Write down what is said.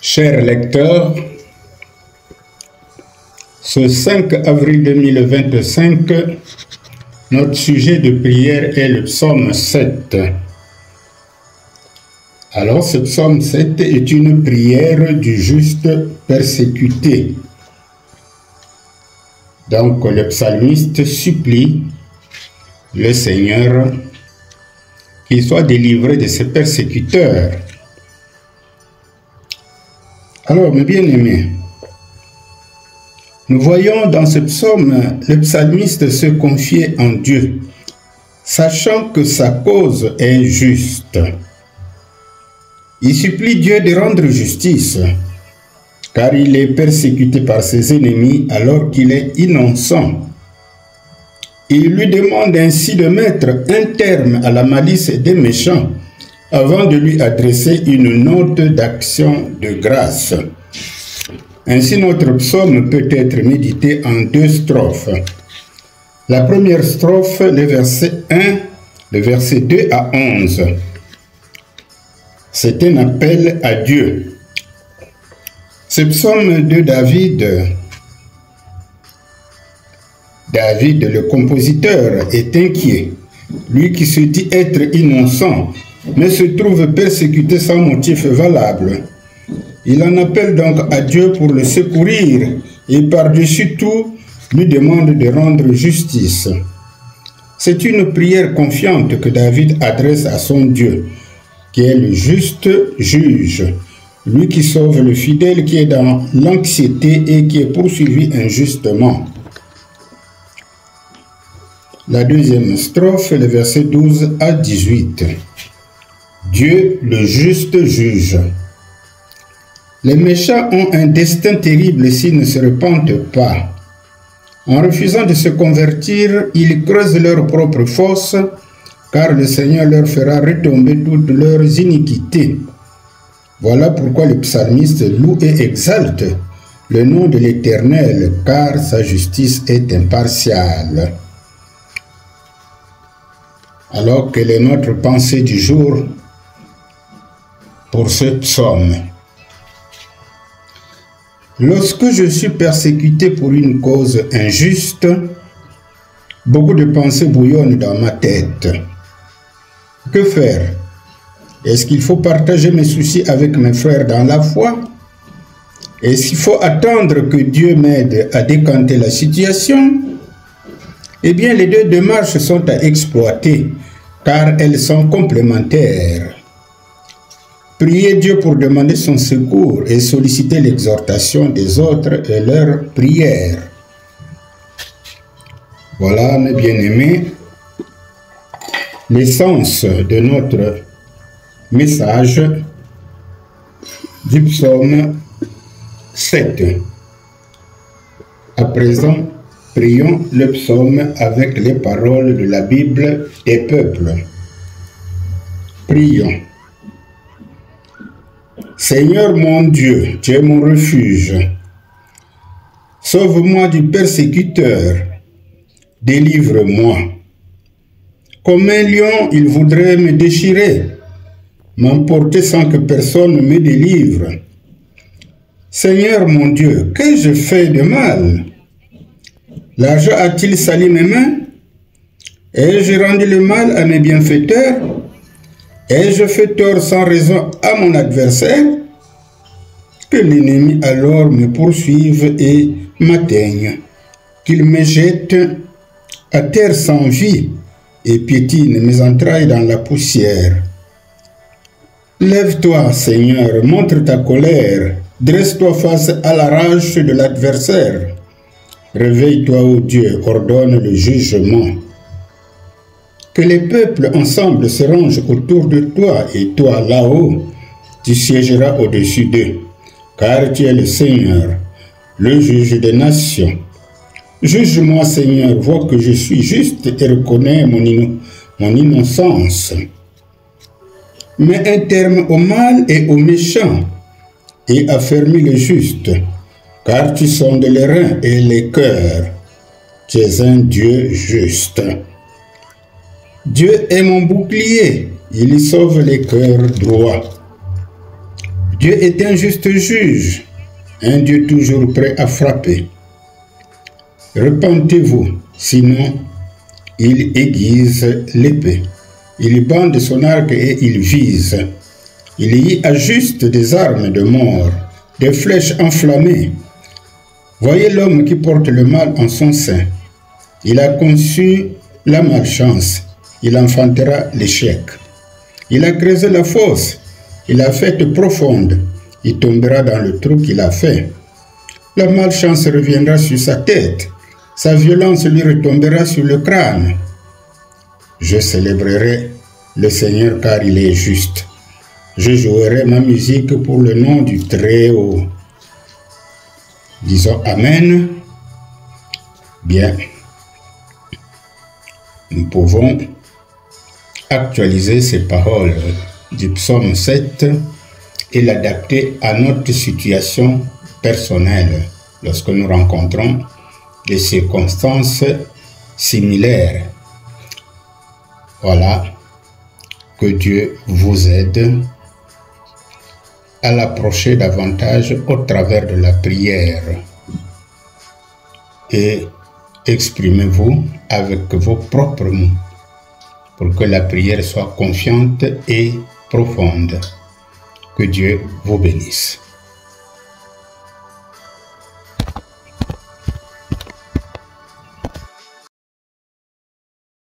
Chers lecteurs, ce 5 avril 2025, notre sujet de prière est le psaume 7. Alors, ce psaume 7 est une prière du juste persécuté. Donc, le psalmiste supplie le Seigneur qu'il soit délivré de ses persécuteurs. Alors, mes bien-aimés, nous voyons dans ce psaume le psalmiste se confier en Dieu, sachant que sa cause est juste. Il supplie Dieu de rendre justice, car il est persécuté par ses ennemis alors qu'il est innocent. Il lui demande ainsi de mettre un terme à la malice des méchants avant de lui adresser une note d'action de grâce. Ainsi, notre psaume peut être médité en deux strophes. La première strophe, le verset 1, le verset 2 à 11. C'est un appel à Dieu. Ce psaume de David, le compositeur, est inquiet. Lui qui se dit être innocent, mais se trouve persécuté sans motif valable. Il en appelle donc à Dieu pour le secourir et par-dessus tout lui demande de rendre justice. C'est une prière confiante que David adresse à son Dieu, qui est le juste juge, lui qui sauve le fidèle qui est dans l'anxiété et qui est poursuivi injustement. La deuxième strophe, le verset 12 à 18. Dieu, le juste juge. Les méchants ont un destin terrible s'ils ne se repentent pas. En refusant de se convertir, ils creusent leur propre fosse, car le Seigneur leur fera retomber toutes leurs iniquités. Voilà pourquoi le psalmiste loue et exalte le nom de l'Éternel, car sa justice est impartiale. Alors quelle est notre pensée du jour pour ce psaume? Lorsque je suis persécuté pour une cause injuste, beaucoup de pensées bouillonnent dans ma tête. Que faire? Est-ce qu'il faut partager mes soucis avec mes frères dans la foi? Est-ce qu'il faut attendre que Dieu m'aide à décanter la situation? Eh bien, les deux démarches sont à exploiter, car elles sont complémentaires. Prier Dieu pour demander son secours et solliciter l'exhortation des autres et leur prière. Voilà, mes bien-aimés, l'essence de notre message du psaume 7. À présent, prions le psaume avec les paroles de la Bible des peuples. Prions. Seigneur mon Dieu, tu es mon refuge. Sauve-moi du persécuteur. Délivre-moi. Comme un lion, il voudrait me déchirer, m'emporter sans que personne me délivre. Seigneur mon Dieu, qu'ai-je fait de mal? L'argent a-t-il sali mes mains? Ai-je rendu le mal à mes bienfaiteurs? Ai-je fait tort sans raison à mon adversaire? Que l'ennemi alors me poursuive et m'atteigne, qu'il me jette à terre sans vie et piétine mes entrailles dans la poussière. Lève-toi, Seigneur, montre ta colère, dresse-toi face à la rage de l'adversaire. Réveille-toi, ô Dieu, ordonne le jugement. Que les peuples ensemble se rangent autour de toi, et toi, là-haut, tu siégeras au-dessus d'eux, car tu es le Seigneur, le juge des nations. Juge-moi, Seigneur, vois que je suis juste et reconnais mon innocence. Mets un terme au mal et aux méchants, et affermis le juste, car tu sondes les reins et les cœurs. Tu es un Dieu juste. Dieu est mon bouclier, il sauve les cœurs droits. Dieu est un juste juge, un Dieu toujours prêt à frapper. Repentez-vous, sinon il aiguise l'épée. Il bande son arc et il vise. Il y ajuste des armes de mort, des flèches enflammées. Voyez l'homme qui porte le mal en son sein. Il a conçu la malchance, il enfantera l'échec. Il a creusé la fosse, il l'a faite profonde, il tombera dans le trou qu'il a fait. La malchance reviendra sur sa tête, sa violence lui retombera sur le crâne. Je célébrerai le Seigneur car il est juste. Je jouerai ma musique pour le nom du Très-Haut. Disons Amen. Bien. Nous pouvons actualiser ces paroles du psaume 7 et l'adapter à notre situation personnelle lorsque nous rencontrons des circonstances similaires. Voilà, que Dieu vous aide à l'approcher davantage au travers de la prière et exprimez-vous avec vos propres mots pour que la prière soit confiante et profonde. Que Dieu vous bénisse.